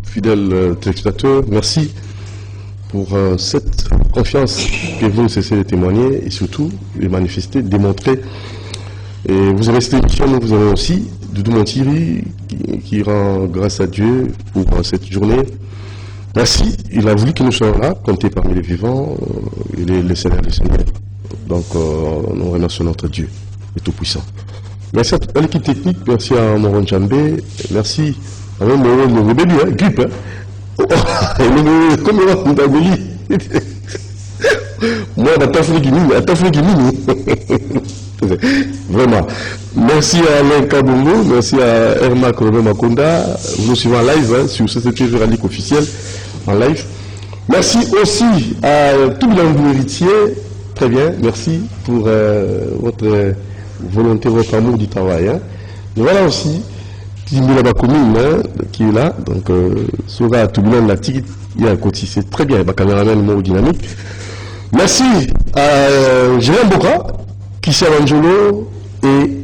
fidèles téléspectateurs, merci pour cette confiance que vous ne cessez de témoigner et surtout de manifester, de démontrer. Et vous avez cette émission, nous vous avons aussi Doudou Montiri qui rend grâce à Dieu pour cette journée. Merci, il a voulu que nous soyons là, comptés parmi les vivants, il est le Seigneur des Seigneurs. Donc nous remercions notre Dieu, le Tout-Puissant. Merci à l'équipe technique, merci à Moron Djambé, merci à le bébé, grippe, comme on a dit. Moi, vraiment. Merci à Alain Kabongo, merci à Erma Korobe Makonda. Vous nous suivez en live sur CCTV Véralique officiel en live. Merci aussi à tout le héritier. Très bien, merci pour votre volonté, votre amour du travail. Et voilà aussi Timila commune qui est là. Donc, Soga tout le monde la tigre, il y a un côté, c'est très bien. Le caméraman, le mot dynamique. Merci à Jérôme Boka, Kissia Angelo et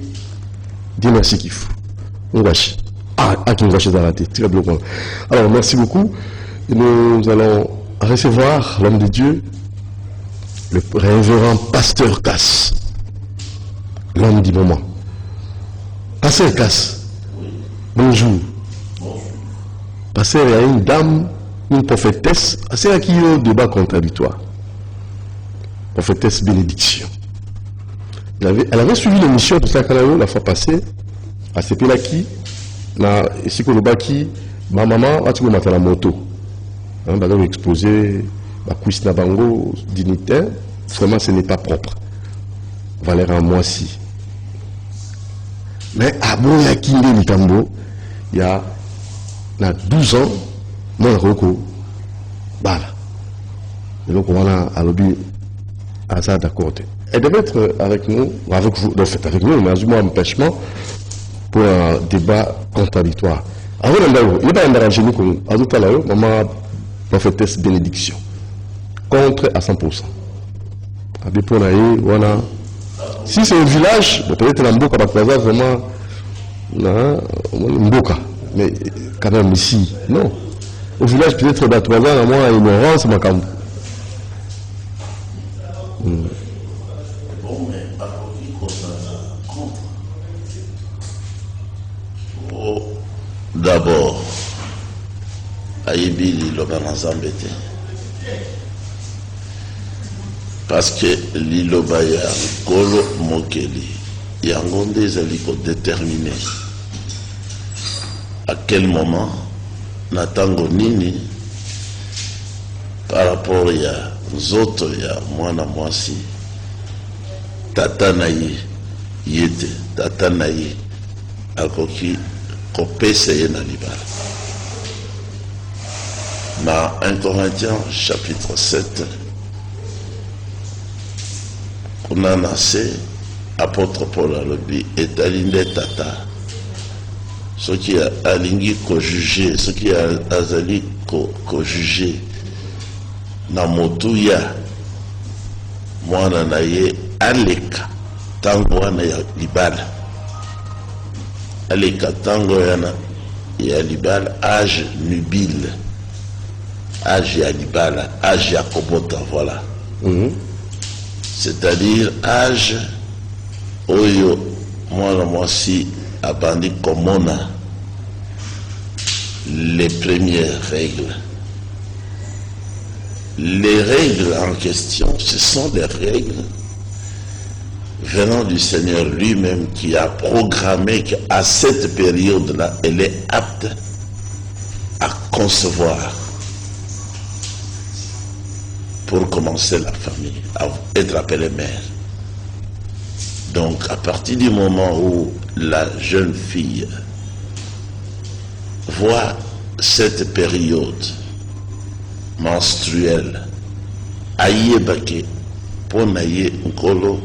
Dieu merci Kif. Ngashi. Qui Ngashi Zarate. Très bien. Alors, merci beaucoup. Et nous allons recevoir l'homme de Dieu, le révérend pasteur Casse, l'homme du moment. Pasteur Casse, bonjour. Pasteur, il y a une dame, une prophétesse, c'est à qui il y a un débat contradictoire. Prophétesse bénédiction. Elle avait suivi l'émission de Sakanayo la fois passée, à Sepelaki, na Sikolobaki, ma maman a tué la moto. Elle a exposé la cuisse na bango dignitaire, vraiment ce n'est pas propre. Valéra Moissi. Mais à Boya Kinde Likambo, il y a 12 ans, moi, Roko, voilà. Et donc, on a à l'objet. Ah, ça, d'accord. Elle devait être avec nous, avec vous, en fait, avec nous, mais à un empêchement pour un débat contradictoire. Avant, il n'y a pas un arrangement comme tout à l'heure, maman, prophétesse bénédiction. Contre à 100%. Si c'est un village, peut-être un Mboka, vraiment, un Mboka. Mais quand même ici, non. Au village, peut-être, Batouazan, moi, ignorance, ma camp. Bon, mais à qui contre. Oh, d'abord, Aïbi Liloba Nazambete. Parce que Liloba ya Kolo Mokeli, Yangonde Zaliko déterminé à quel moment Natango Nini par rapport à Zoto ya mwana mwasi tata na ye yete tata na ye akoki kopesa ye na libala. Na 1 Corinthiens chapitre 7 kuna nase apôtre Paul alobi etalinde tata soki alingi ko juger soki azali ko juger na motuya mwana na ye aleka tango wana ya libala aleka tango yana ya libala âge nubile âge ya libala âge ya kobota voilà c'est-à-dire âge oyo mwana mwasi abandi komona les premières règles. Les règles en question, ce sont des règles venant du Seigneur lui-même qui a programmé qu'à cette période-là, elle est apte à concevoir pour commencer la famille, à être appelée mère. Donc, à partir du moment où la jeune fille voit cette période menstruelle ayebake pona ye nkolo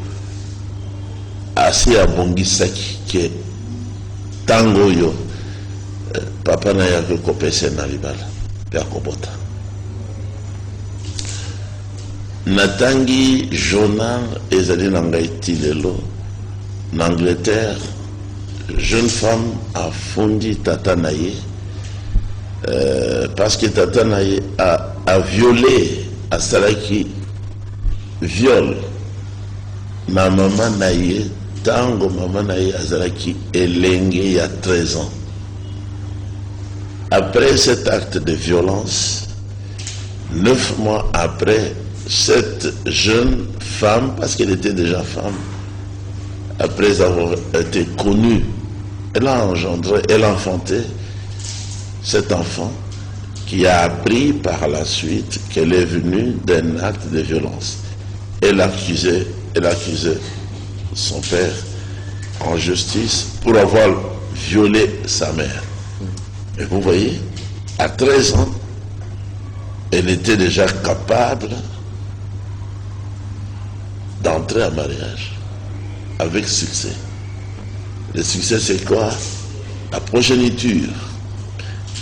asi abongisaki ke tango yo papa na yake kopesa na libala pe akobota natangi journal ezali na ngai ti lelo na Angleterre jeune femme a fondi tata na ye parce que tata naye a violé asalaki viol na mama naye tango mama naye azalaki elenge il y a 13 ans. Après cet acte de violence, 9 mois après, cette jeune femme, parce qu'elle était déjà femme, après avoir été connue, elle a engendré, elle a enfanté cet enfant qui a appris par la suite qu'elle est venue d'un acte de violence. Elle accusait son père en justice pour avoir violé sa mère. Et vous voyez, à 13 ans, elle était déjà capable d'entrer en mariage avec succès. Le succès, c'est quoi? La progéniture.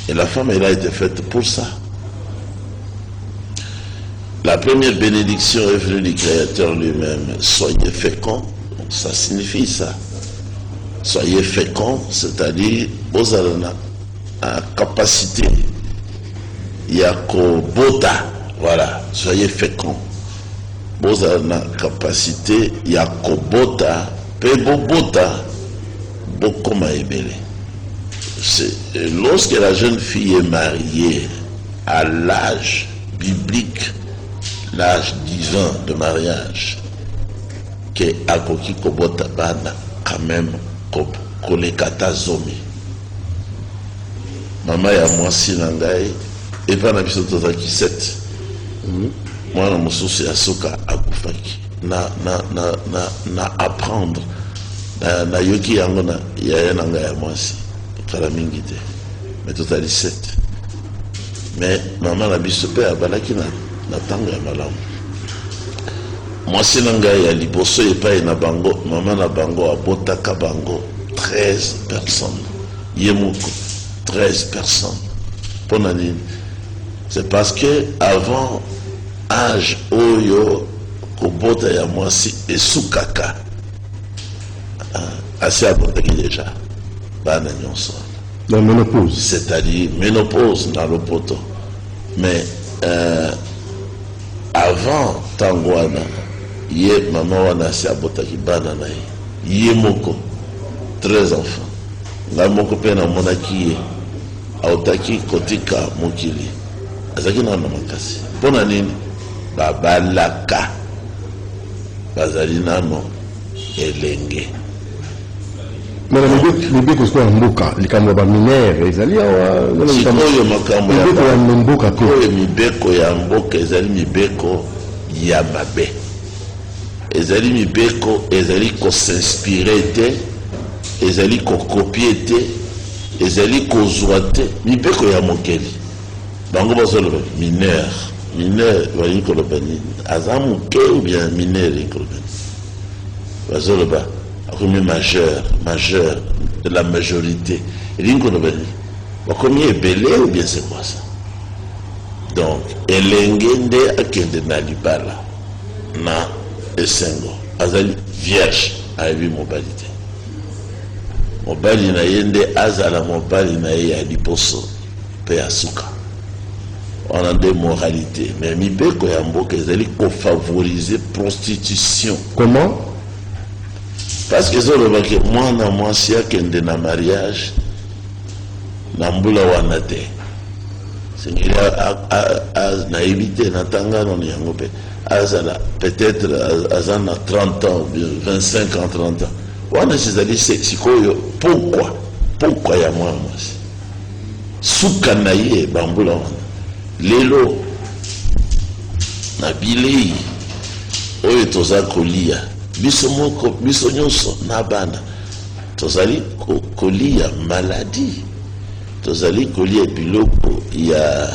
Et la femme, elle a été faite pour ça. La première bénédiction est venue du Créateur lui-même. Soyez féconds, ça signifie ça. Soyez féconds, c'est-à-dire, vous avez une capacité. Yakobota, voilà, soyez féconds. Vous avez une capacité, Yakobota, Pebobota, Bokoma Ebele. Lorsque la jeune fille est mariée à l'âge biblique, l'âge divin de mariage, que Akoki Kobota Bana, quand même, Kolekata Zomi. Maman ya mwasi nangai, et pas na biso tozaki 7. Mwana mosusu ya soka akufaki. Na apprendre. Na yoki yango na ya nanga ya mwasi. Kala mingi te. Mais totali 7. Mais maman na biso pe abalaki na tanga ya malamu. Mwasi nanga ya liboso epai na bango, maman na bango abotaka bango 13 personnes. Yemoko 13 personnes. Pour Nanine. C'est parce que avant âge oyo kobota ya mwasi esukaka assez abotaki déjà bana nyonso. La ménopause. C'est-à-dire ménopause dans le poteau. Mais avant tangwana ye maman wana asi abotaki bana na ye moko 13 enfants. La moko pe na monaki ye autaki kotika mokili. Azaki na makasi. Pona nini? Babalaka. Bazali nano elenge. Mais les bébés qui sont en mboka, les camarades mineurs, ils allaient sikoyo makambo ya koyo mibeko ya mboka ezali mibeko ya mabe. Ezali mibeko ezali ko s'inspirer te, ezali ko copier te, ezali ko zwa te, mibeko ya mokeli. Bango bazolo mineur wali ko lobani azamu ke ou bien mineur ko lobani. Bazolo ba comme majeur de la majorité. Il qu'on a combien est belé ou bien c'est quoi ça? Donc, elengende akende na libala na esengo azali vierge a eu mobilité. Mobali na yende azala mobali na ye aliposo pe asuka. On a des moralités, mais mibeko ya mboka ezali ko favoriser prostitution. Comment? Parce que moi, si je na mariage, na mbula wana te. C'est na éviter na tanga non yangope. Azala peut-être azana 30 ans, 25 ans, 30 ans. Wana c'est quoi? Pourquoi ya moi suka na ye bambula wana. Lelo na bilei oyo toza kolia. Biso moko biso nyonso na bana tozali kolia maladie, tozali kolia biloko ya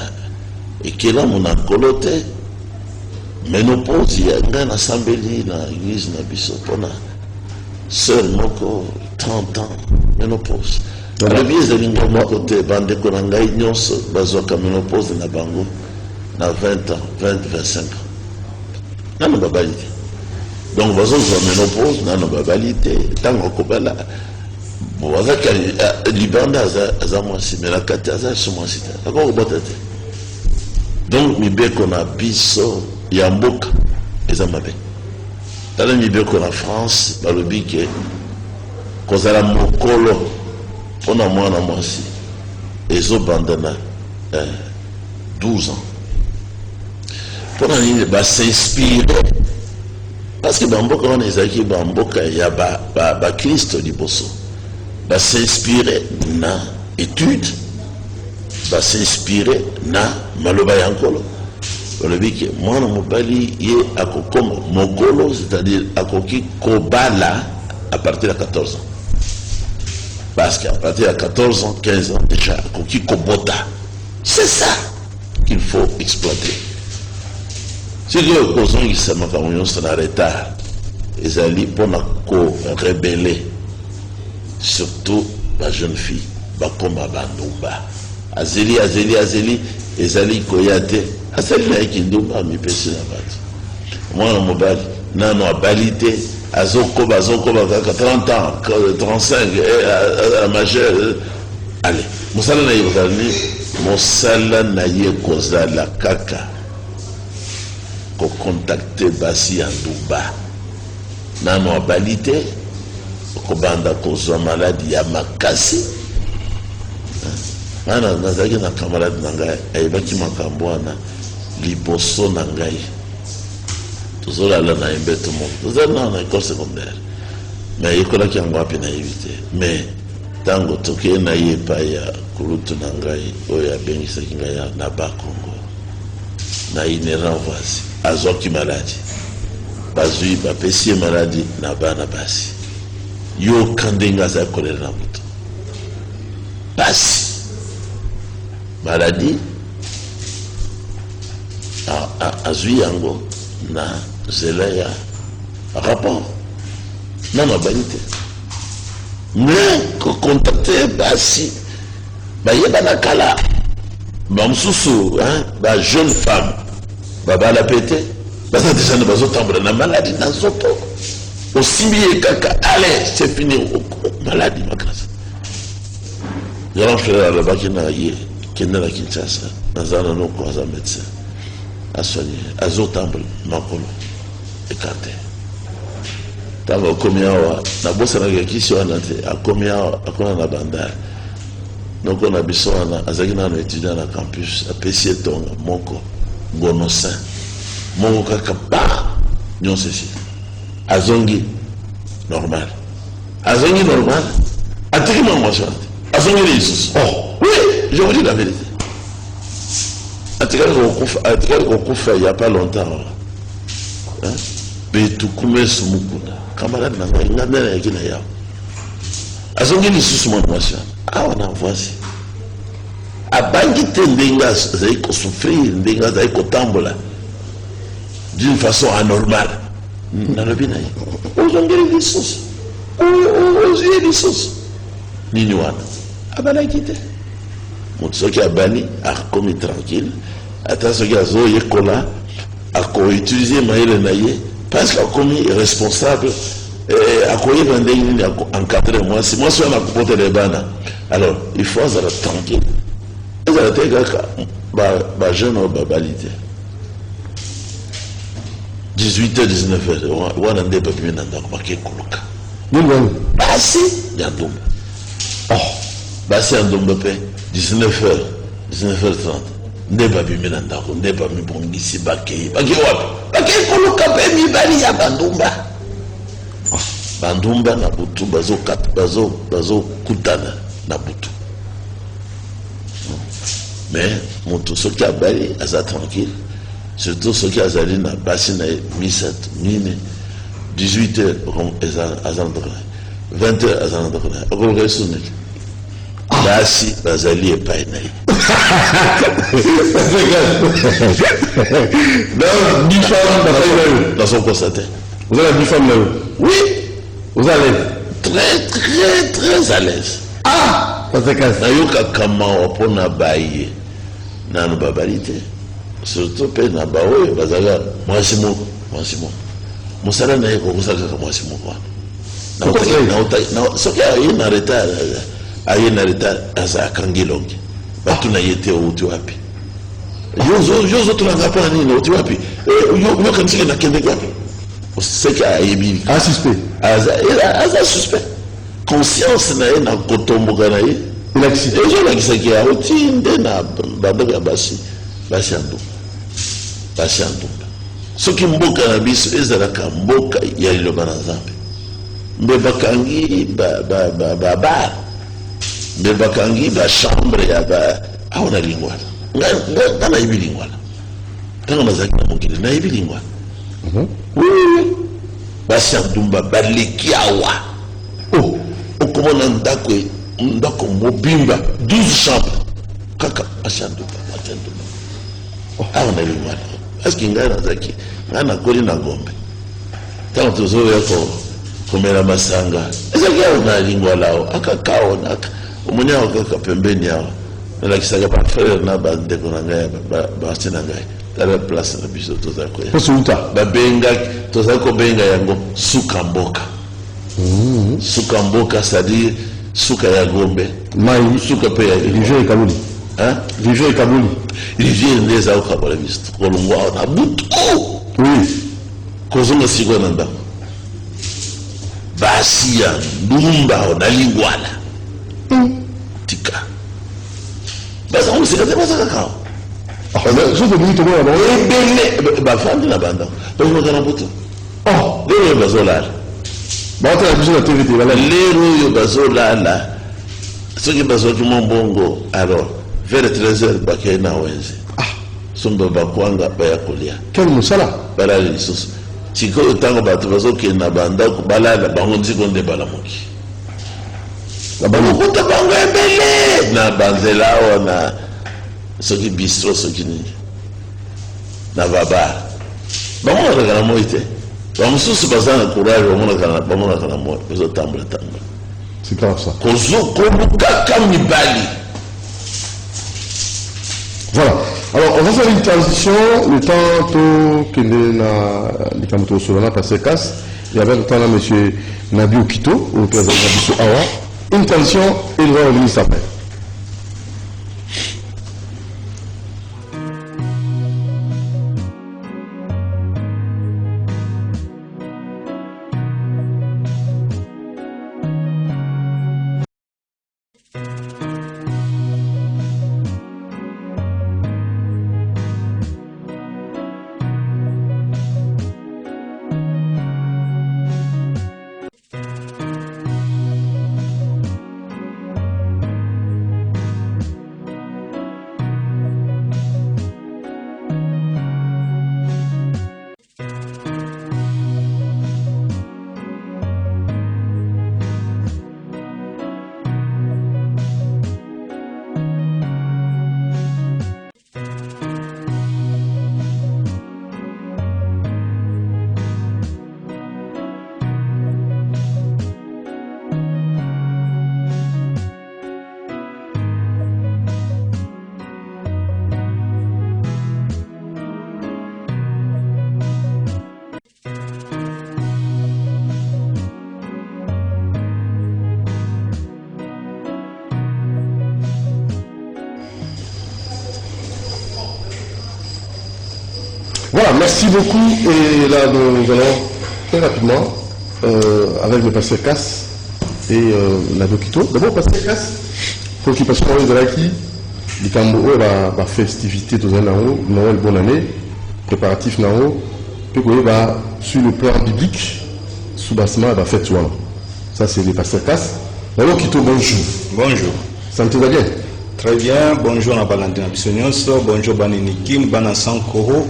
ekelamu na nkolo te. Ménopause ya nga na sambeli na église na biso pona sœur moko 30 ans ménopause. Alobi ezali ngo moko te bandeko na ngai nyonso bazwaka ménopause na bango na 20 ans, 20-25 ans. Nano babali te. Donc, vous avez une ménopause, non, babalité, tant qu'on bon azaka libanda aza mwasi mais la kati aza so mwasi te akoko bota te donc mibeko na biso ya mboka eza mabe tala mibeko na France balobi ke kozala mokolo mpona mwana mwasi ezobanda na 12 ans mpona nini basinspire parce que bamboka wana ezalaki bamboka ya bakristo liboso basinspire na étude basinspire na maloba ya nkolo balobi ke mwana mobali ye akokoma mokolo c'est-à-dire akoki kobala à partir de 14 ans parce qu'à partir de 14 ans 15 ans déjà akoki kobota c'est ça qu'il faut exploiter soki okozongisa makambo nyonso na retard ezali mpona korebele surtout bajeune fille bakoma bandumba azeli ezali koya te asali nayeki ndumba amipesi na bato mwana mobali nano abali te azokoba kaka 30 ans 35 majeur allez mosala na ye kozala mosala na ye kozala kaka kocontacte basi ya ndumba nano abali te kobanda kozwa maladi ya makasi ana nazalaki na camarade na ngai ayebaki makambo wana liboso na ngai tozolala na ye mbeto moko tozali na école secondaire mais ayekolaki yango wapi nayebi te mais ntango tokeye na ye epai ya kulutu na ngai oyo abengisaki ngai na bakongo na inérant voisi azwaki maladi bazwi bapesi ye maladi na bana basi yoka ndenge azali kolela na moto basi maladi azwi yango na zela ya rapport nano abali te mais kocontacte basi bayebana kala bamosusu bajeune femme babala pe te baza deja na bazotambola na maladi na nzoto osimbi ye kaka allez c'est fini maladi makasi grand frère alobaki na ye kende na Kinshasa naza nano ko aza médecin asoigné azotambola makolo ekarte ntango akomi awa nabosanaka kisi wana te akomi awa akona na bandare noko na biso wana azalaki nano étudiant na campus apesi etonga moko gonosin moko kaka ba nyonso esi azongi normal atiki mamwasi wana te azongi lisusu oui je vous dis la vérité atikali kokufa il y a pas longtemps betukume sumukuna camarade na ngai nga ndena yaki na yawo azongi lisusu mwana mwasi wana awa na voici abangi te ndenge azali kosouffrir ndenge azali kotambola d'une façon anormale nalobi na ye ozongeli lisusu ozwi lisusu nini wana abalaki te moto soki abali akomi tranquille ata soki azoyekola akoutilize mayele na ye parce que akomi responsable akoyeba ndenge nini encadre mwasi wana akopotela ebana alors il faut azala tranquille ezala te kaka bajeune oyo babali te 18h 19h wana nde babimi na ndako bakekoluka basi ya ndumba basi ya ndumba mpe 19h 19h30 nde babimi na ndako nde bamibongisi bakei wapi bakekoluka mpe mibali ya bandumba na butu bazokutana na butu mais moto soki abali aza tranquille surtout soki azali na basi na ye misato mine 18h aza na ndako na ye 20h aza na ndako na ye okoluka esu nini basi bazali epai na ye nazokosa te ozala bifame na yo oui oza l'aise très à l'aise nayokaka mawa mpona baye nano babali te surtout mpe na baoyo bazalaka mwasi moko mosala na ye kokosala kaka mwasi moko wana soki aye na retard azalaka ngilongi bato na ye te outi wapi yo ozotulanga mpo na nini outi wapi yokanisiki nakendeki wapi seki ayebi aza suspect conscience na ye na kotomboka na ye ezolakisaki auti nde na bandoko ya basi ya ndumba soki mboka na biso ezalaka mboka ya liloba na nzambe mbe bakangi babar mbe bakangi bachambre ya awa na lingwala nga nayebi lingwala ntango nazalaki na mokili nayebi lingwala basi ya ndumba baleki awa okomona ndako mobimba 12 chambre kaka basi ya ndumba awa na lingwala parceke ngai nazalaki ngai nakoli na ngombe ntango tozoya komela masanga ezalaki awa na lingwala awo akakao omoni awa kaka pembeni awa nalakisaka bafrere na bandeko na ngai basi na ngai tala place na biso tozali koya babengaki tozali kobenga yango suka mboka suka mboka c'est-à-dire suka ya gombe suka mpe ya rivière ekabuli rivière nde eza kokabola biso kolongwa awa na butu kozonga sikoyo na ndako basi ya ndumba awa na lingwala tika bazangosika te bazakakao ebele bafandi na bandako bazomaka na butu lero oyo bazolala lero oyo bazolala soki bazwaki mombongo alors vers 13h bakei na wenze somba bakwanga baya kolia balala lisusu sikoyo ntango bato bazokende na bandako balala bango nziko nde balamoki bakokuta bango ebele na banzela awa na soki bistro soki nini na babar bamonaka na moi te bamosusu baza na courage bamonaka na moi ezotambola kolukaka mibali. Voilà. Alors, on va faire une transition. Le temps que les Kamoto Solana passé casse. Il y avait le temps là, M. Nabi Okito, au président Nabiso Awa. Une transition et il va revenir après. Voilà, merci beaucoup. Et là, nous allons très rapidement, avec le pasteur Casse et Nabi Okito. D'abord, pasteur Casse, préoccupation de l'Aki, du Cambo, la festivité de Noël, bonne année, préparatif Nao, puis sur le plan biblique, sous bassement, la fête Touan. Ça, c'est le pasteur Casse. Nabi Okito, bonjour. Bonjour. Santé va bien? Très bien. Bonjour, à Valentin Bissonioso. Bonjour, Baninikim, Bana Sankoro.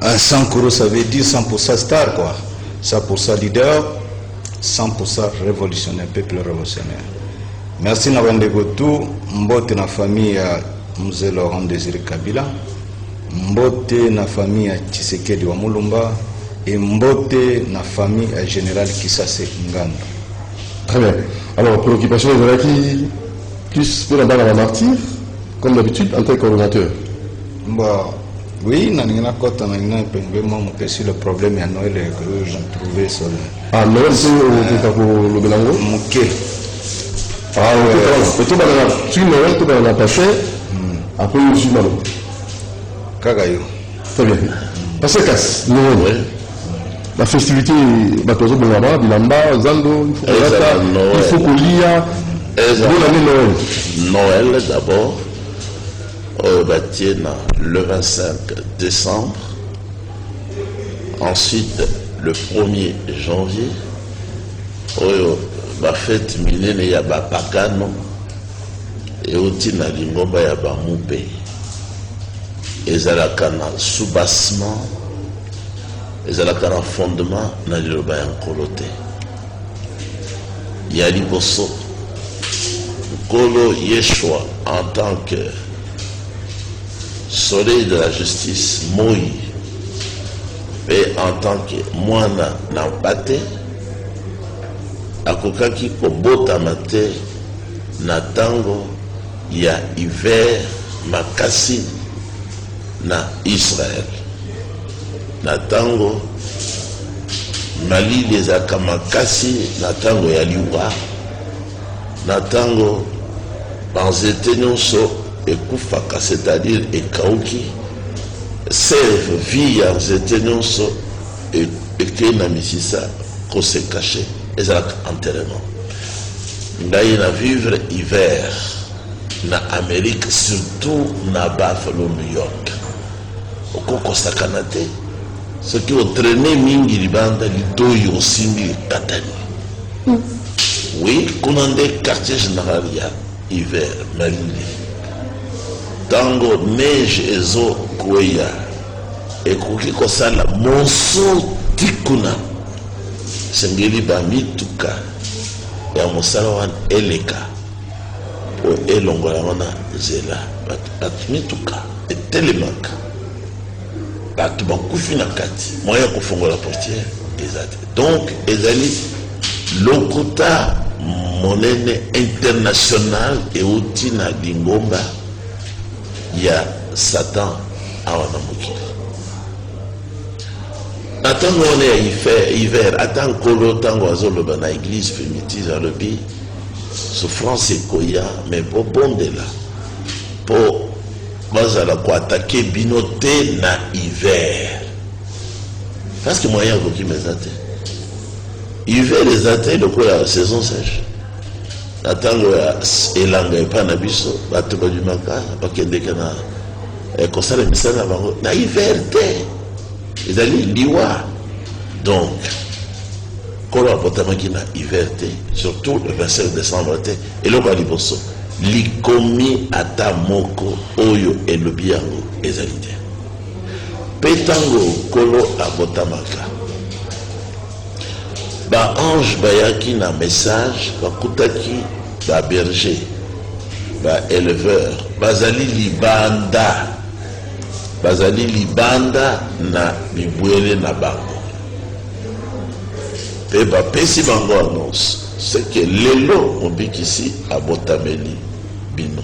100 euros, ça veut dire 100% star, quoi. 100% leader, 100% révolutionnaire, peuple révolutionnaire. Merci Nabandego tout, mbote na famille ya Mzee Laurent Désiré Kabila, mbote na famille ya Tshisekedi wa Mulumba, et mbote na famille ya Général Kisase Ngando. Très bien. Alors, préoccupation de qui plus pour la martyr, comme d'habitude, en tant que coordonnateur. Bon. Oui, nanina kota nanina pengwe moi mopesi le problème ya Noël que j'ai trouvé sur Ah, Noël c'est le Belango. Mouké. Ah, ok. Tu vas Noël, tu vas la passer. Après, je suis malheureux. Kagayo. Très bien. Parce que Noël, la festivité, Batozo Bonaba, Bilamba, Zando, il faut qu'on lie à bonne année Noël. Noël d'abord, le 25 décembre, ensuite le 1er janvier, la fête minene ya Bapakano, et aussi na lingomba ya Bamoupe. Ezalaka na soubassement, ezalaka na fondement na liloba ya nkolo te. Ya liboso Nkolo Yeshua en tant que soleil de la justice moi et en tant que mwana na mpate akokaki kobotama te na tango ya hiver makasi na Israël. Na tango malili ezalaka makasi na tango ya liwa, na tango banzete nyonso ekufaka, c'est-à-dire ekauki, serve vie ya nzete nyonso ekei na misisa kose caché, ezalaka enterrement. Ngai na vivre hiver na Amérique, surtout na Buffalo, New York. Okokosakana te soki otraîne mingi libanda litoyi osimbi katani. Oui, kuna nde quartier général ya hiver malili. Tango neige ezo kweya ekoki kosala monso tikuna sengeli bamituka ya mosala wana eleka po elongola wana zela batu mituka etelemaka batu bakufi na kati moya kofongola portière ezate. Donc ezali lokota monene international euti na lingomba ya Satan awa na mokili. Na tango wana ya hiver ata nkolo tango azoloba na église primitive alobi souffrance ekoya mais po bondela po bazala koatake bino te na hiver parce que moyen akoki meza te. Hiver eza te lokola saison sèche. Na tango ya elanga epa na biso bato badumaka bakendeka na kosala misala na bango na hiver te, ezali liwa. Donc kolo abotamaki na hiver te, surtout le 25 décembre te, eloko ya liboso likomi ata moko oyo elobi yango ezali te. Pe tango kolo abotamaka ba ange bayaki na message bakutaki ba berger ba éleveur bazali libanda na bibwele na bango pe bapesi bango annonce c'est que lelo mobikisi abotameli bino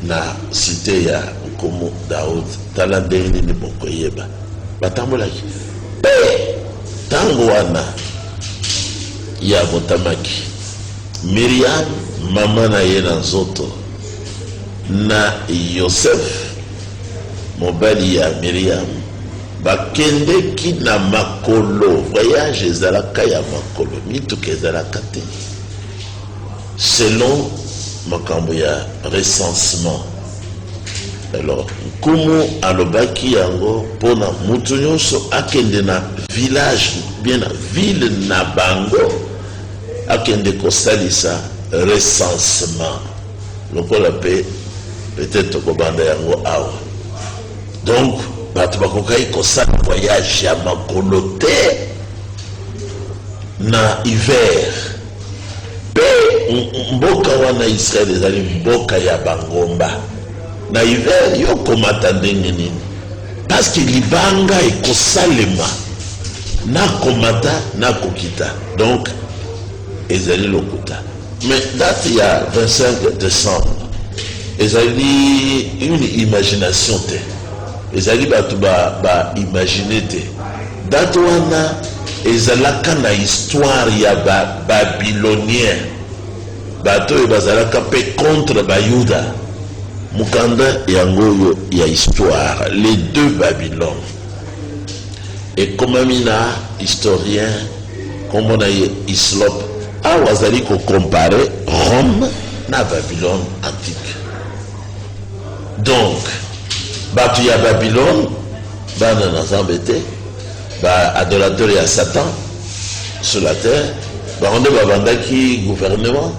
na cité ya nkomo Daoud. Tala ndenge nini bokoyeba batambolaki pe tango wana ya botamaki Miriam mama na ye na nzoto na Yosef mobali ya Miriam bakendeki na makolo. Voyage ezalaka ya makolo, mituka ezalaka te selon makambo ya recensement. Alors nkumu alobaki yango pona mutu nyonso akende na village bien na ville na bango akende kosalisa recensement lokola pe peut-être kobanda yango awa. Donc bato bakokai kosala voyage ya makolo te na hiver. Pe mboka wana Israel ezali mboka ya bangomba. Na hiver yo komata ndenge nini parce que libanga ekosalema na komata na kokita. Donc ezali lokuta. Mais date ya 25 décembre ezali une imagination te. ezali bato imagine te date wana ezalaka na histoire ya babylonien bato oyo bazalaka mpe contre bayuda mukanda yango oyo ya histoire les deux Babylone ekomami na historien kombo na ye Hyslop awa azali kocompare Rome na Babylone antique. Donc bato ya Babylone bana na Nzambe te adorateur ya Satan sur la terre baronde babandaki gouvernement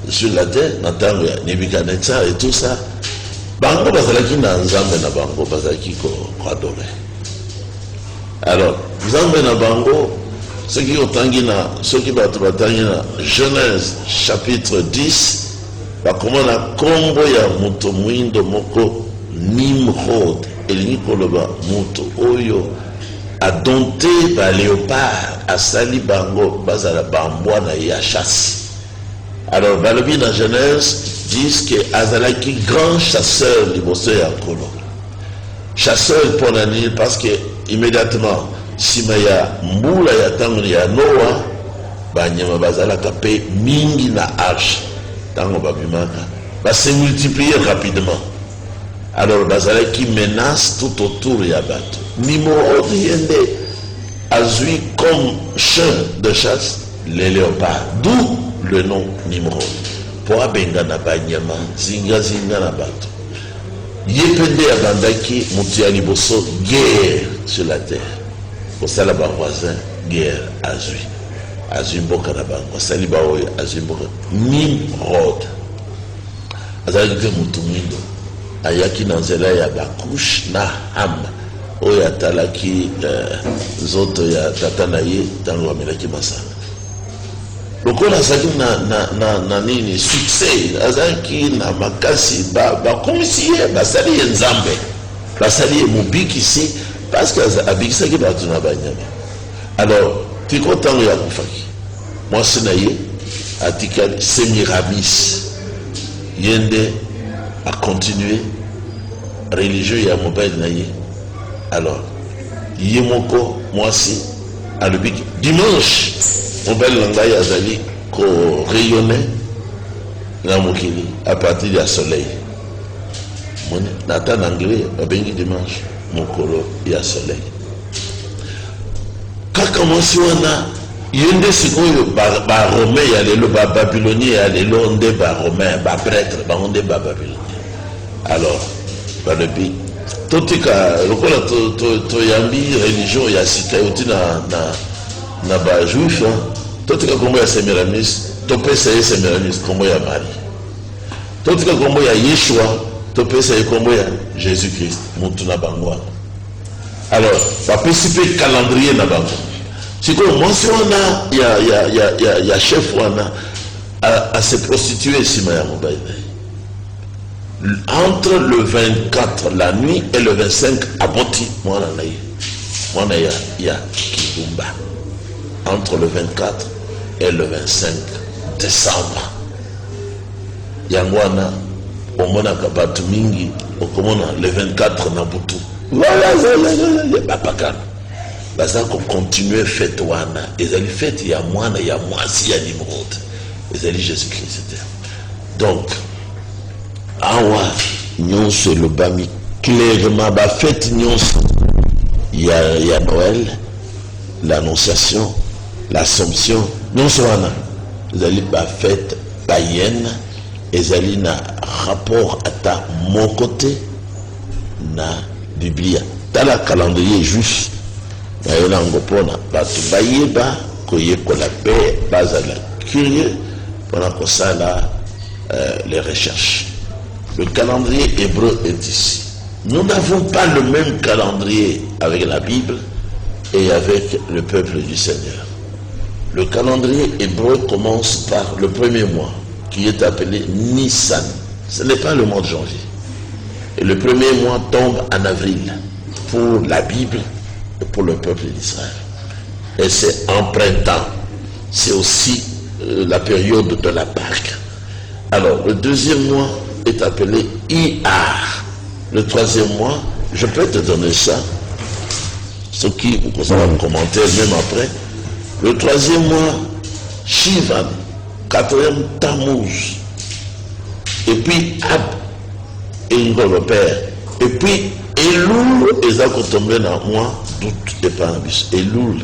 sur la terre na ntango ya Nebuchadnezzar et tout ça bango bazalaki na Nzambe na bango bazalaki koadore. Alors Nzambe na bango soki bato batangi na Genèse chapitre 10 bakomona kombo ya moto mwindo moko Nimrod elingi koloba moto oyo adonté ba léopard asali bango bazala bambwa na ya chasse. Alors balobi na Genèse disent que azalaki grand chasseur liboso ya nkolo chasseur pour la Nil parce que immédiatement sima ya mbula ya ntango ya Noa banyama bazalaka mpe mingi na arche ntango babimaka se multiplier rapidement. Alors bazalaki menace tout autour ya bato. Nimrod yende azui comme chien de chasse les léopards, d'où le nom Nimrod. Pour abenga na banyama zinga na bato. Yepende abandaki muti ya liboso guerre sur la terre. Pour ça là voisin guerre azui mboka na bango sali ba oyo azui mboka Nimrod azalaki mutu mwindo ayaki na nzela ya bakush na Ham oyo atalaki zoto ya tata na ye ntango amelaki masanga lokola azalaki na nini succès azalaki na makasi bakomisi ye basali ye Nzambe basali ye mobikisi parce que abikisaki bato na banyama. Alors tiko ntango ya kufaki mwasi na ye atikali Semiramis yende a continué religieux ya mobile na ye. Alors yemoko mwasi alobiki dimanche mobile ngai azali ko rayonner na mokili à partir ya soleil mone nata na anglais babengi dimanche mokolo ya soleil. Kaka mwasi wana yende sikoyo Romain ya lelo Babylonien ya lelo nde Romain prêtre bango Babylonien. Alors balobi totika lokola toyambi religion ya sika yoti na juif totika kombo ya Semiramis topesa ye Semiramis kombo ya Marie totika kombo ya Yeshua topesa ye kombo ya Jésus Christ mutu na bango. Alors bapesi mpe calendrier na bango sikoyo mwasi wana ya chef wana a se prostituer sima ya mobile. Entre le 24 la nuit et le 25 aboti mwana ya Kidumba. Entre le 24 et le 25 décembre yangwana omonaka bato mingi okomona le 24 na butu voilà bapakana baza ko continuer fête wana ezali fête ya mwana ya mwasi ya Nimrod ezali Jésus Christ. Donc awa nyonso lobami clairement ba fête nyonso ya Noël, l'annonciation, l'assomption nyonso wana ezali ba fête païenne ezali na rapport ata mon côté na Biblia tala calendrier juif na yonango pona bato bayeba koyekola pe bazala curieux pona kosala les recherches. Le calendrier hébreu est ici. Nous n'avons pas le même calendrier avec la Bible et avec le peuple du Seigneur. Le calendrier hébreu commence par le premier mois qui est appelé Nissan. Ce n'est pas le mois de janvier. Et le premier mois tombe en avril pour la Bible et pour le peuple d'Israël. Et c'est en printemps. C'est aussi la période de la Pâque. Alors, le deuxième mois est appelé Iyar. Le troisième mois je peux te donner ça. Ce qui, vous va commenter même après. Le 3e mois, Shivan, 4e Tammuz, et puis Ab, et le père, et puis Elul, et ça qu'on tombe dans moi, d'août et Panabis, Elul.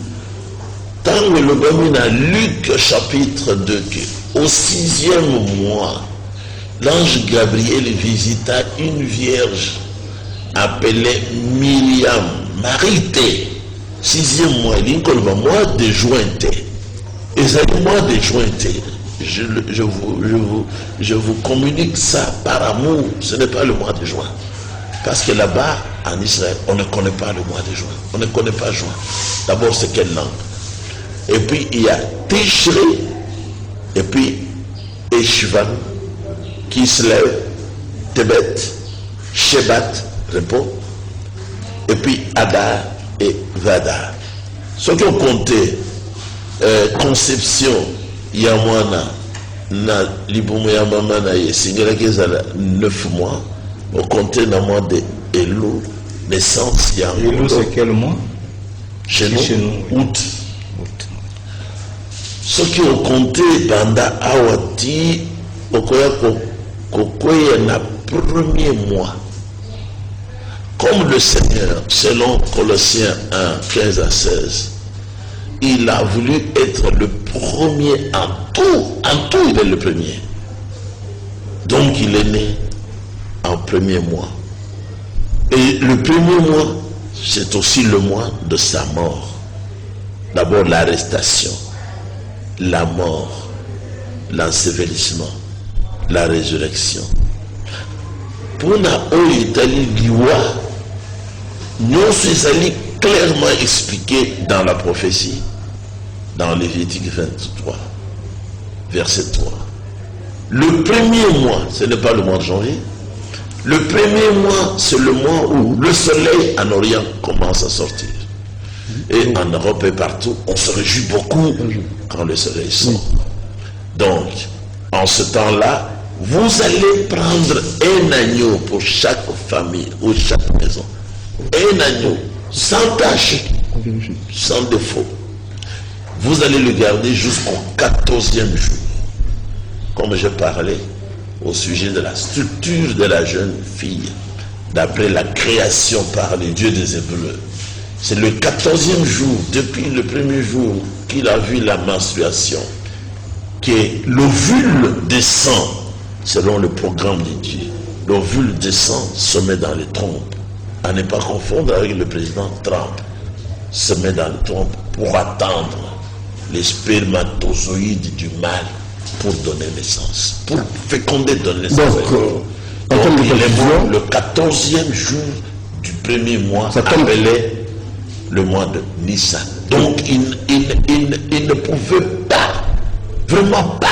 Tant que le Bamine à Luc chapitre 2, au 6e mois, l'ange Gabriel visita une vierge appelée Myriam, Marité. 6e mois, il y a le mois de juin. Et c'est le mois de juin. Je vous communique ça par amour. Ce n'est pas le mois de juin. Parce que là-bas, en Israël, on ne connaît pas le mois de juin. On ne connaît pas juin. D'abord, c'est quelle langue? Et puis, il y a Tishri, et puis Eshvan, qui se lève, Tebet, Shebat, repos, et puis Adar et Vadar. Ceux qui ont compté conception, Yamwana, na Liboumou Yamamana, Singera Gezala, 9 mois, on comptait dans le mois de Elul, naissance Yamwana. Elul, c'est quel mois? Chez nous, août. Ceux qui ont compté pendant Awati, Kokoya na premier mois. Comme le Seigneur, selon Colossiens 1, 15 à 16, il a voulu être le premier en tout il est le premier. Donc il est né en premier mois. Et le premier mois, c'est aussi le mois de sa mort. D'abord l'arrestation, la mort, l'ensevelissement, la résurrection. Pour na Italie liwa, nous sommes clairement expliqué dans la prophétie, dans Lévitique 23, verset 3. Le premier mois, ce n'est pas le mois de janvier. Le premier mois, c'est le mois où le soleil en Orient commence à sortir. Et en Europe et partout, on se réjouit beaucoup quand le soleil sort. Donc, en ce temps-là, vous allez prendre un agneau pour chaque famille ou chaque maison. Un agneau, sans tache, sans défaut. Vous allez le garder jusqu'au 14e jour. Comme je parlais au sujet de la structure de la jeune fille, d'après la création par les dieux des Hébreux. C'est le 14e jour, depuis le premier jour qu'il a vu la menstruation, que l'ovule descend selon le programme de Dieu. L'ovule descend, se met dans les trompes. À ne pas confondre avec le président Trump. Se met dans les trompes pour attendre les spermatozoïdes du mâle pour donner naissance. Pour féconder, donner naissance. Donc il est mort le 14e jour du premier mois, appelé le mois de Nissan. Donc il ne pouvait pas, vraiment pas,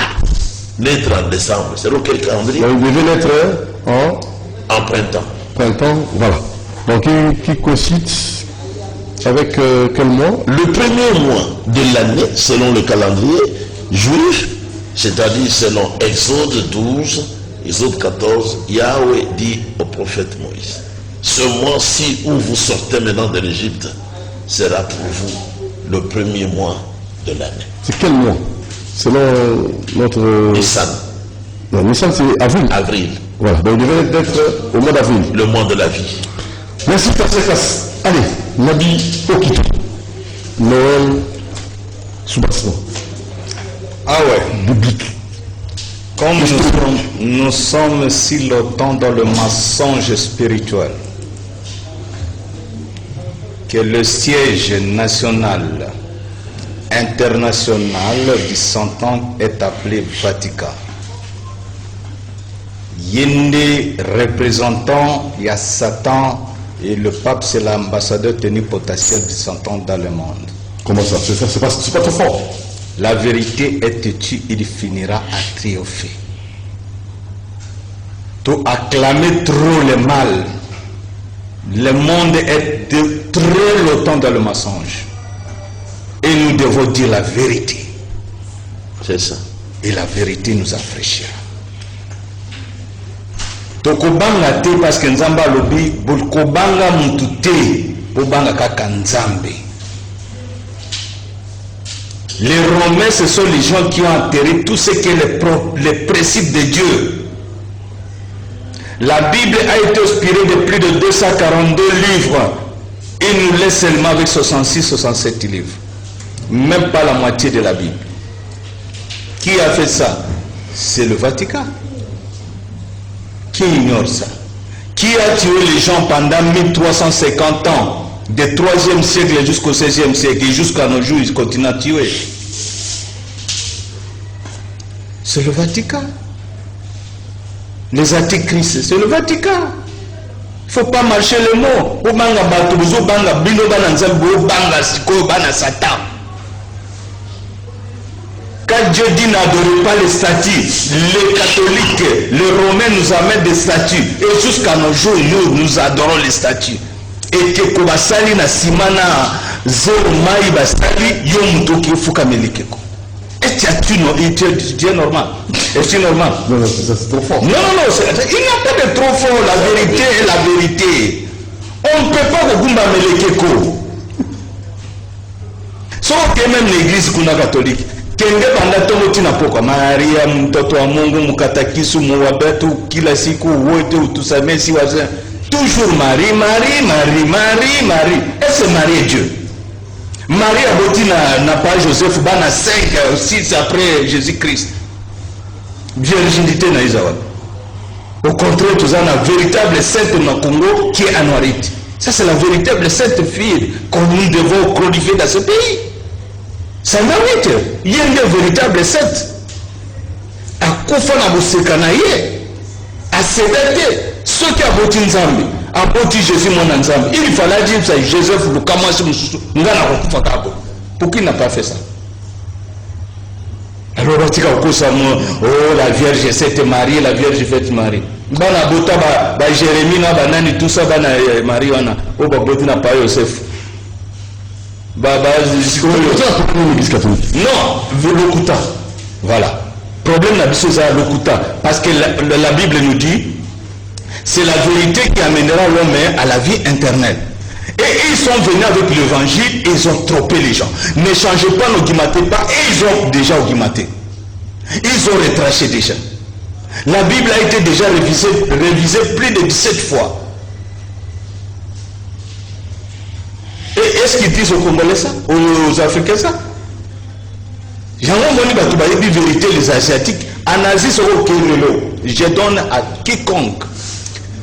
naître en décembre. C'est donc quel calendrier? Il devait naître en printemps. Printemps, voilà. Donc qui coïncide avec quel mois? Le premier mois de l'année, selon le calendrier juif, c'est-à-dire selon Exode 12, Exode 14, Yahweh dit au prophète Moïse, ce mois-ci où vous sortez maintenant de l'Égypte sera pour vous le premier mois de l'année. C'est quel mois? Selon notre... Nissan. Non, Nissan c'est avril. Avril. Voilà, donc il devait être au mois d'avril. Le mois de la vie. Merci Passekas. Allez, Nabi Okito. Noël Soubassement. Ah ouais. Biblique. Comme nous sommes si longtemps dans le mensonge spirituel que le siège national, international du Saint-Anne est appelé Vatican. Yende représentant, il y a Satan et le pape c'est l'ambassadeur plénipotentiel du Saint-Anne dans le monde. Comment ça? C'est pas trop fort. La vérité est têtue, il finira à triompher. Tout acclamer trop le mal. Le monde est de très longtemps dans le mensonge. Et nous devons dire la vérité. C'est ça. Et la vérité nous affranchira. tokobanga te parce que nzambe alobi kobanga mutu te bobanga kaka nzambe. Les Romains, ce sont les gens qui ont enterré tout ce qui est les principes de Dieu. La Bible a été inspirée de plus de 242 livres. Il nous laisse seulement avec 66-67 livres. Même pas la moitié de la Bible. Qui a fait ça? C'est le Vatican. Qui ignore ça? Qui a tué les gens pendant 1350 ans? Du 3e siècle jusqu'au 16e siècle, et jusqu'à nos jours, ils continuent à tuer. C'est le Vatican. Les antichrists, c'est le Vatican. Il ne faut pas marcher le mot. Quand Dieu dit n'adorez pas les statues, les catholiques, les romains nous amènent des statues. Et jusqu'à nos jours, nous adorons les statues. Et que Kobasali na simana zéro mai basali yo mutoki fuka melikeko. Est-ce que tu es normal? Est-ce normal? Non, c'est trop fort. Non, il n'y a pas de trop fort. La vérité est la vérité. On ne peut pas gumba melikeko. Sauf que même l'église kuna catholique. Kenge banda tomo tina poko Maria mtoto wa Mungu mukatakisu muwabetu kila siku wote utusamesi wazee. Toujours Marie. Et c'est Marie et Dieu. Marie a botti n'a pas Joseph, bana 5, 6 après Jésus-Christ. Virginité na Isawa. Au contraire, tout ça, la véritable sainte na Congo qui est Anouarite. Ça, c'est la véritable sainte fille que nous devons glorifier dans ce pays. C'est Anouarite. Il y a une véritable sainte. À Kofa na Bosekanaye. À Sédate. Ceux qui ont voté Nzambi, ont voté Jésus mon Nzambi. Il fallait dire ça, Joseph, le Kamashi Moussou, pour qui n'a pas fait ça? Alors, la Vierge Sainte Marie, la Vierge Faite Marie. Bana bota ba Jérémie na banani tout ça bana Marie wana. O ba boti na pa Joseph. L'église catholique. Non, l'Okuta. Voilà. Problème la biso ça l'Okuta parce que la Bible nous dit c'est la vérité qui amènera l'homme à la vie éternelle. Et ils sont venus avec l'évangile et ils ont trompé les gens. Ne changez pas, n'augmentez pas. Et ils ont déjà augmenté. Ils ont retraché déjà. La Bible a été déjà révisée plus de 17 fois. Et est-ce qu'ils disent aux Congolais ça? Aux Africains ça? J'aimerais dire vérité les Asiatiques. En Asie, c'est au Kérolo. Je donne à quiconque.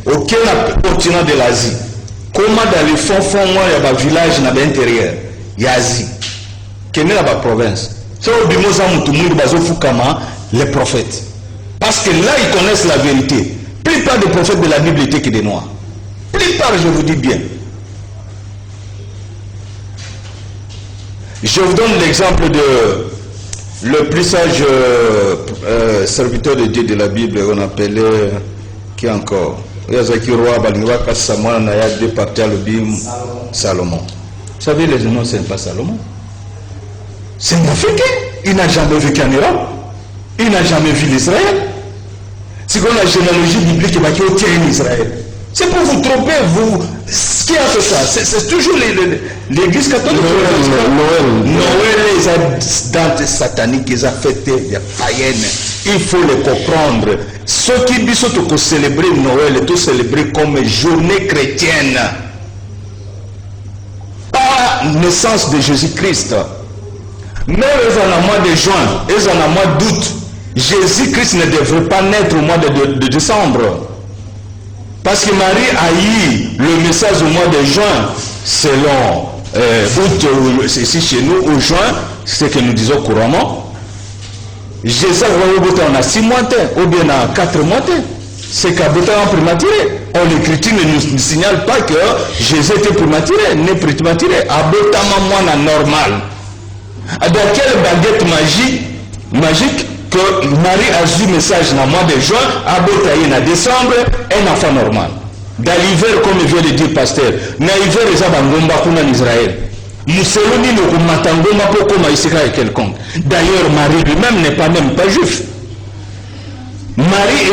Aucun continent de l'Asie. Comment dans les fonds, moi, il y a un village dans l'intérieur. Il y a Asie. Quelle est la province? C'est au Bimosa Moutoumou, les prophètes. Parce que là, ils connaissent la vérité. La plupart des prophètes de la Bible étaient que des noirs. La plupart, je vous dis bien. Je vous donne l'exemple de le plus sage serviteur de Dieu de la Bible, on appelait qui encore? Yazaki roi Balniwaka Samuel Naya deux parties à l'obim Salomon. Vous savez, les noms, ce n'est pas Salomon. C'est un Africain. Il n'a jamais vécu en Europe. Il n'a jamais vu l'Israël. C'est comme la généalogie biblique qui est en Israël. C'est pour vous tromper, vous. Qui a fait ça? C'est toujours l'église catholique. Noël, les dantes sataniques, les fêtes païennes. Il faut les comprendre. Ceux qui disent que célébrer Noël, tout célébrer comme journée chrétienne. Pas naissance de Jésus-Christ. Mais ils en ont mois de juin, ils en ont mois d'août. Jésus-Christ ne devrait pas naître au mois de décembre. Parce que Marie a eu le message au mois de juin, selon août, ici chez nous, au juin, c'est ce que nous disons couramment. Jésus on a 6 mois, ou bien on a 4 mois. C'est qu'à en prématuré. L'écriture ne nous signale pas que Jésus était prématuré, n'est prématuré. À Botama normal. Dans quelle baguette magique que Marie a eu message dans le mois de juin, à Botaï en décembre, un enfant normal. Dans l'hiver, comme vient de dire pasteur, dans l'hiver, il y a un ngomba en Israël. Mousseloni ne matangoma pour comme Isika et quelconque. D'ailleurs, Marie lui-même n'est pas même pas juif. Marie,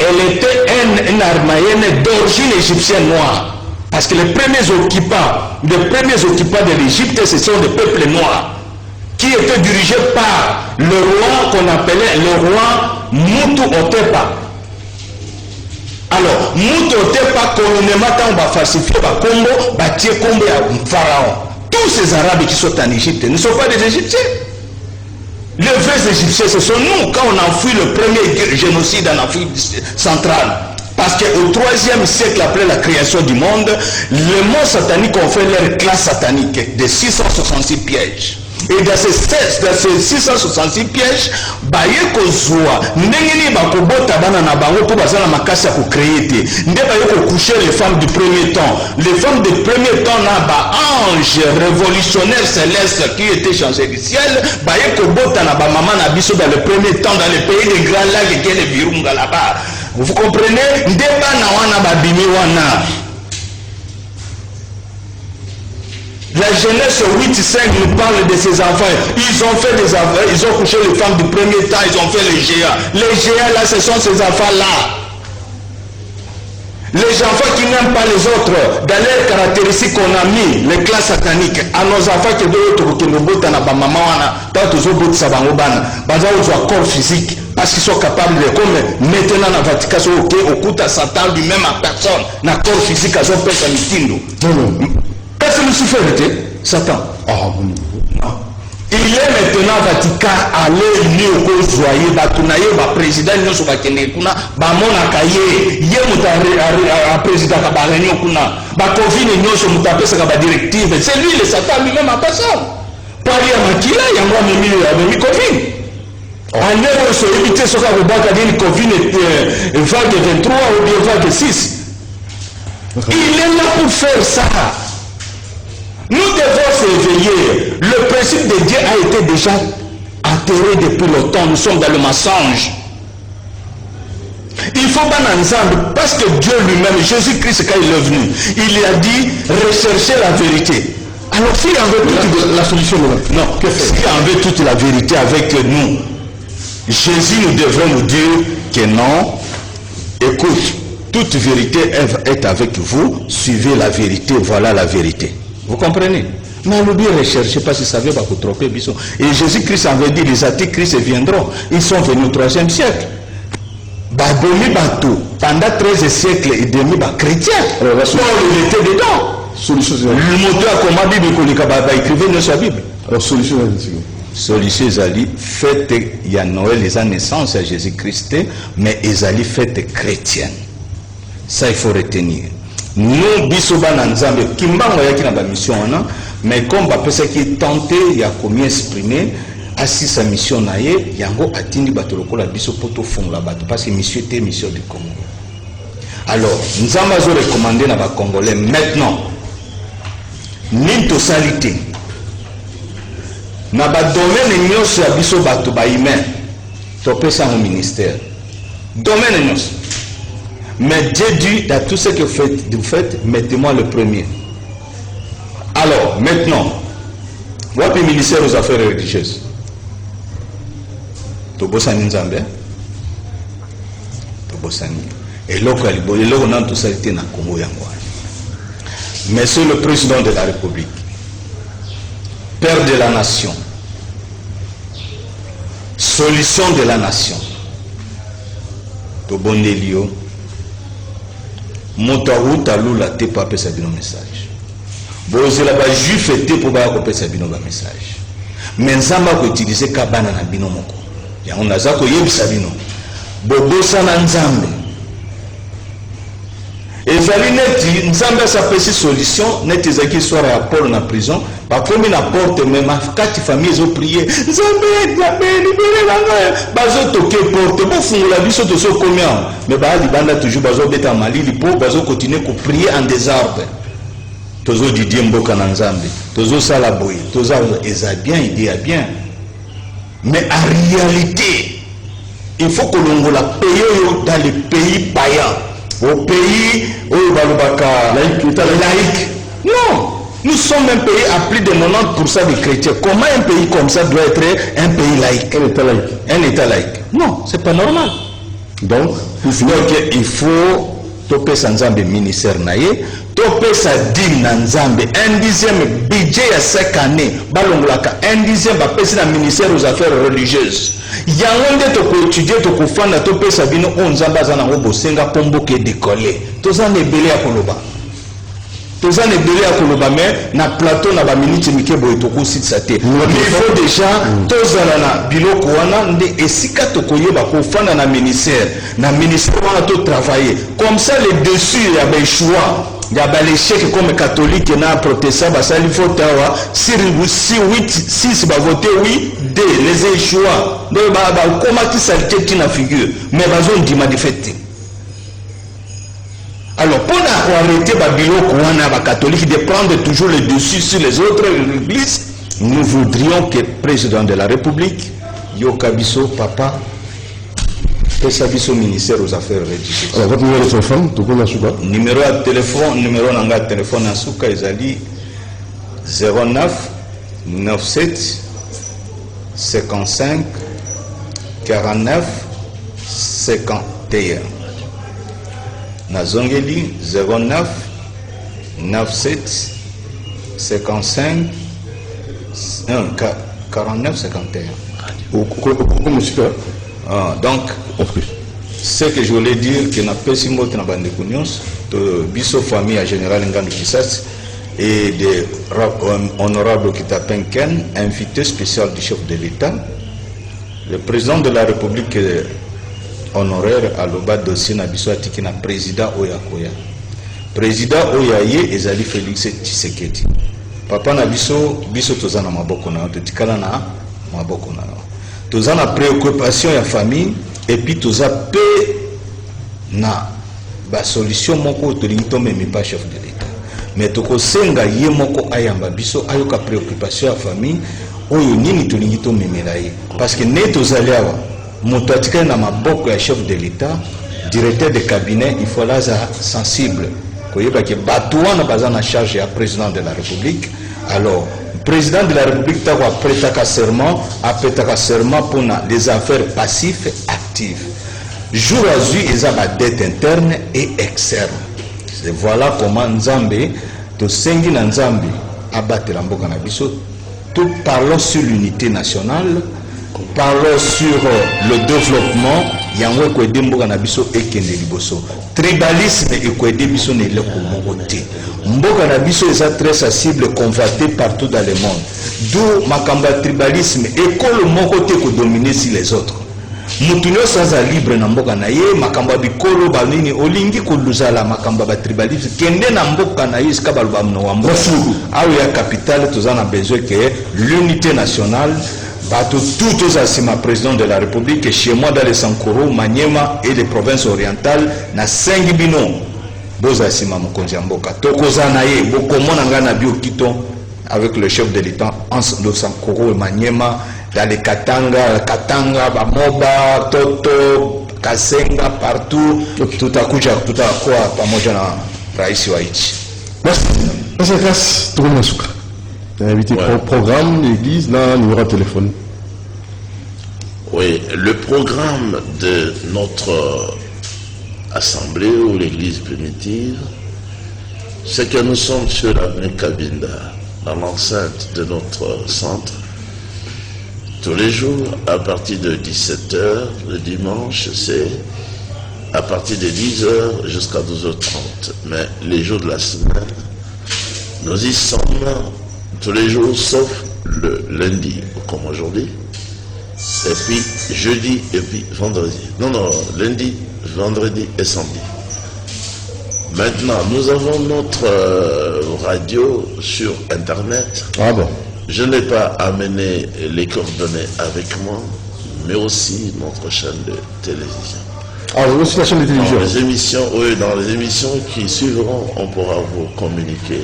elle était une armaïenne d'origine égyptienne noire. Parce que les premiers occupants de l'Égypte, ce sont des peuples noirs, qui étaient dirigés par le roi qu'on appelait le roi Moutou Otepa. Alors, Moutou Otepa, communément, quand on va falsifier le Congo, va tirer Congo à Pharaon. Tous ces Arabes qui sont en Égypte ne sont pas des Égyptiens. Les vrais Égyptiens, ce sont nous, quand on a fui le premier génocide en Afrique centrale. Parce qu'au 3e siècle après la création du monde, les mots sataniques ont fait leur classe satanique de 666 pièges. Et dans ces 666 pièges, bayeko zoa ndengeni bakobota bana na bango po bazana makasi ya créer te nde bayeko coucher les femmes du premier temps. Les femmes du premier temps na ba ange révolutionnaire céleste qui était changé du ciel, bayeko bota na ba maman na biso dans le premier temps dans le pays des grands lacs et les Virunga là-bas. Vous comprenez? Nde bana wana babimi wana. La Genèse 8:5 nous parle de ces enfants. Ils ont fait des enfants, ils ont couché les femmes du premier temps, ils ont fait les géants. Les géants là, ce sont ces enfants-là. Les enfants qui n'aiment pas les autres, dans leurs caractéristiques qu'on a mis, les classes sataniques, à nos enfants qui doivent corps physique, parce qu'ils sont capables de, comme maintenant dans le Vatican, au coup à Satan lui-même à personne, dans le corps physique, à son père, à Mitindo. Est-ce que Lucifer était Satan? Oh, non. Il est maintenant Vatican aller ni au joyeux batunaye ba président nous so bakene kuna ba mona kaye ye muta a président ka ba réunion kuna ba confine nyoso mutapesa ka ba directive, c'est lui le Satan lui-même en personne. Pali ya makila yango amemi confine. En est so éviter so ka baka dini confine vague 23 ou bien vague 6. Il est là pour faire ça. Nous devons s'éveiller. Le principe de Dieu a été déjà enterré depuis longtemps. Nous sommes dans le mensonge. Il faut pas ensemble, parce que Dieu lui-même, Jésus-Christ, quand il est venu, il a dit rechercher la vérité. Alors s'il en veut toute la solution, non, s'il en veut toute la vérité avec nous, Jésus nous devrait nous dire que non, écoute, toute vérité est avec vous, suivez la vérité, voilà la vérité. Vous comprenez? Mais on ne recherchez pas si ça veut pas vous tromper. Et Jésus-Christ avait dit, les antichrists viendront. Ils sont venus au 3e siècle. Pendant 13 siècles et demi, chrétiens. Paul était dedans. Le moteur à comment Bible écrivait dans sa Bible. Alors, Solution Zali, fête, il y a Noël, les naissance à Jésus-Christ, mais Ezali fête chrétienne. Ça, il faut retenir. Nous, bisoba nanzambe, kimbango yaki na ba mission wana, mais comme ba pesa qui tenté ya komi exprimer asi sa mission na ye, yango atindi bato lokola biso poto fongola bato parce que mission était mission du Congo. Alors, nzamba zo recommander na ba Congolais maintenant. Ninto salité. Na ba domaine nyonso ya biso bato ba humain. To pesa au ministère. Domaine nyonso. Mais Dieu dit, dans tout ce que vous faites, mettez-moi le premier. Alors, maintenant, votre ministère aux affaires religieuses. Tobosani Nzambe. Tobosani. Et l'autre, on a tout ça été dans le Congo. Monsieur le président de la République, père de la nation, solution de la nation, Tobondelio. Motaouta lula te pa pesa bino message. Bozela ba juif te po ba ko pesa bino ba message. Menzamba ko utiliser kabana na bino moko. Ya on aza ko yebisa bino. Bobosa na nzambe. Ezali neti nzambe sa pesi solution neti zaki soir ya Paul na prison, ba komi na porte même kati famille zo prier. Nzambe libéré banga. Bazo toke porte bo fungula biso to so komia. Mais ba libanda toujours bazo beta malili po bazo continuer ko prier en désordre. Tozo Didier Mboka na nzambe. Tozo sala boy. Tozo eza bien, il est bien. Mais en réalité, il faut que l'on la paye dans les pays païens. Au pays où laïque. Non, nous sommes un pays à plus de 90% de chrétiens. Comment un pays comme ça doit être un pays laïque? Un État laïque. Non, c'est pas normal. Donc, il faut topé Nzambe ministère naye, topé sa dîme na Nzambe, 1/10 budget à 5 années, balongolaka 1/10 bapesi na ministère aux affaires religieuses. Yango nde to ko étudier to ko fanda topé sa bino on Nzamba za nango bosenga pombo ke décoller. Toza na ebele ya koloba. Toza na ebele ya koloba mais na plateau na ba minute mike boye to ko site sa te. Il faut déjà toza na biloko wana nde esika to koyeba ko fanda na ministère wana to travailler. Comme ça les dessus ya ba choix. Il y a l'échec comme catholique et protestant, il faut avoir 6 va voter oui, D, les échois. Donc, comment qui s'altère qui n'a figure, mais ils ont dit ma défaite. Alors, pour arrêter les catholiques de prendre toujours le dessus sur les autres églises, nous voudrions que le président de la République, Yokabiso, papa, au ministère aux affaires religieuses. Alors, votre numéro de téléphone, tu connais Souka? Numéro de téléphone à Souka, ils 09 97 55 49 51. Nazongeli 09 97 55 49 51. Donc, ce que je voulais dire, que nous avons Bisso famille à Général Ngannou Kissas et de honorable Kitapenken, invité spécial du chef de l'État, le président de la République honoraire à l'Oba dossier Nabiso Atikina, président Oyakoya. Président Oyaye et Zali Félix Tshisekedi. Papa Nabiso, Bisso Tozana Maboko na, Tikala na Maboko na. Tous en préoccupation à la famille et puis tous en paix na ba solution moko to lingito même pas chef de l'État mais to ko senga ye moko ayamba biso ayoka préoccupation à la famille oyo nini to lingito memelaye parce que ne to zaliawa moto atika na maboko ya chef de l'État directeur de cabinet il faut là sensible ko yeba ke batouana bazana charge ya président de la République. Alors président de la République a prêté serment pour les affaires passives et actives. Jour à jour, ils ont des dettes internes et externes. Voilà comment Nzambe, to sengi na Nzambe, abattre la mboka na biso. Tout parlons sur l'unité nationale, parlons sur le développement. Yango ko ede mboka na biso ekende liboso. Tribalisme et ko ede biso ne le komokote. Mboka na biso est très sensible, convoité partout dans le monde. D'où makamba tribalisme et que le mokote ko dominer sur les autres. Mutunyo saza libre na mboka na ye makamba bikolo banini olingi ko luzala makamba ba tribalisme kende na mboka na ye ska balba mno wa mboka. Awe ya capitale tozana besoin que l'unité nationale. Tout aux assima président de la République et chez moi dans les Sankoro, Maniema et les provinces orientales, na 5 bino. Boza assima Mokonjamboka. Tokozanaye, Bokomona ngana biokito avec le chef de l'État, de Sankoro et Maniema, dans les Katanga, Bamoba, Toto, Kasenga, partout. Tout à coup, pamoja na Raisi Waichi. Merci. Merci. Invité programme, l'église, là, numéro de téléphone. Oui, le programme de notre assemblée ou l'église primitive, c'est que nous sommes sur l'avenue Kabinda, dans l'enceinte de notre centre, tous les jours à partir de 17h, le dimanche, c'est à partir de 10h jusqu'à 12h30. Mais les jours de la semaine, nous y sommes tous les jours, sauf le lundi, comme aujourd'hui, et puis jeudi, et puis vendredi. Non, lundi, vendredi et samedi. Maintenant, nous avons notre radio sur Internet. Ah bon? Je n'ai pas amené les coordonnées avec moi, mais aussi notre chaîne de télévision. Ah, vous aussi la chaîne de télévision? Dans les émissions qui suivront, on pourra vous communiquer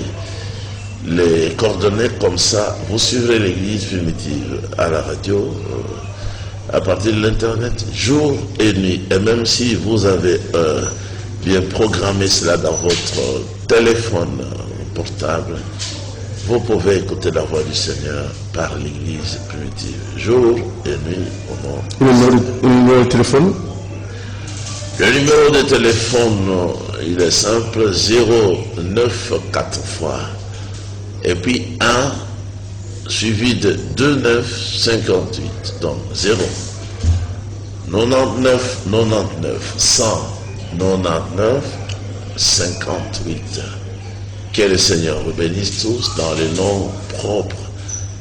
les coordonnées, comme ça vous suivrez l'église primitive à la radio à partir de l'internet jour et nuit, et même si vous avez bien programmé cela dans votre téléphone portable, vous pouvez écouter la voix du Seigneur par l'église primitive jour et nuit au nom. Le numéro de téléphone? Le numéro de téléphone, il est simple, 09 4 fois. Et puis 1 suivi de 2958. Donc 0. 99 99 199 58. Que le Seigneur vous bénisse tous dans le nom propre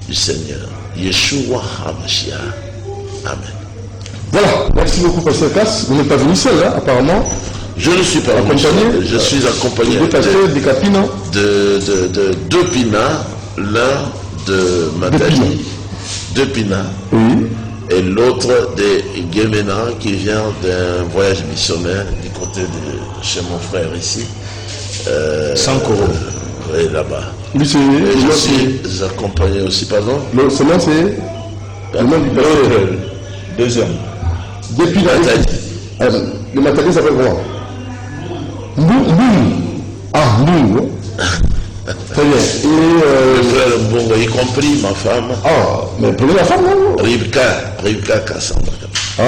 du Seigneur. Yeshua HaMashiach. Amen. Voilà, merci beaucoup Pasteur Casse. Vous n'êtes pas venu seul, hein, apparemment. Je ne suis pas accompagné. Je suis accompagné de pasteurs, des capines. De deux Pina, l'un de Matali, deux Pina, oui. Et l'autre de Guémena qui vient d'un voyage missionnaire du côté de chez mon frère ici. Sankoro. Oui, là-bas. Lui, c'est. Je suis accompagné aussi, pardon. Le nom, c'est. Le nom du pasteur. Deuxième. Depuis Matali. Le Matali s'appelle comment? Mbou. Ah, Mbou. Très bien. Et le frère Mbongo, y compris ma femme. Ah, mais prenez la femme, non? Rivka Kassamba. Ah,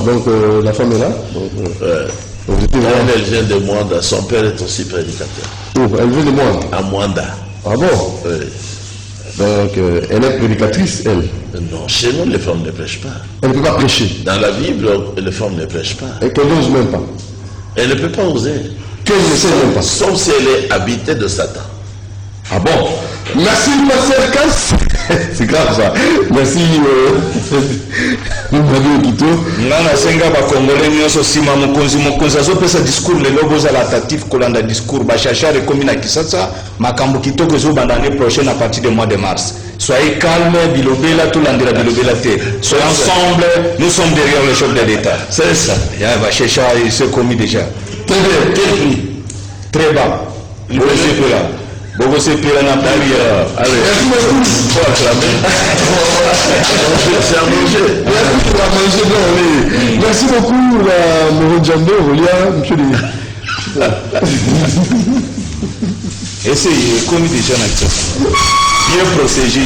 donc la femme est là. Donc, elle vient de Mwanda, son père est aussi prédicateur. Oh, elle vient de Mwanda. À Mwanda. Ah bon? Oui. Donc elle est prédicatrice, elle. Non, chez nous, les femmes ne prêchent pas. Elle ne peut pas prêcher. Dans la Bible, les femmes ne prêchent pas. Et qu'elle n'ose même pas. Elle ne peut pas oser. Qu'elle ne sait même pas. Sauf si elle est habitée de Satan. Ah bon? Merci, Pasteur Casse. C'est grave ça. Merci, Mbado Kito. Ngana senga ba Congolais nyonso sima mokonzi azopesa discours lelo bozala attentif kolanda discours bachachare komi na Kisasa makambo kitoko ezobanda l'année prochaine à partir du mois de mars. Soyez calme, bilobela tout landela bilobela te. Soyez ensemble, nous sommes derrière le chef de l'État. C'est ça. Ya bachacha il s'est commis déjà. Très bien. Quel prix? Très bas. Le monsieur là. Bogo se pire na Paris. Allez, faut acclamer. C'est à manger. Merci beaucoup, Moro Djambe, Rolia, monsieur le. Essayez, commis déjà na Kisasa. Bien procédé.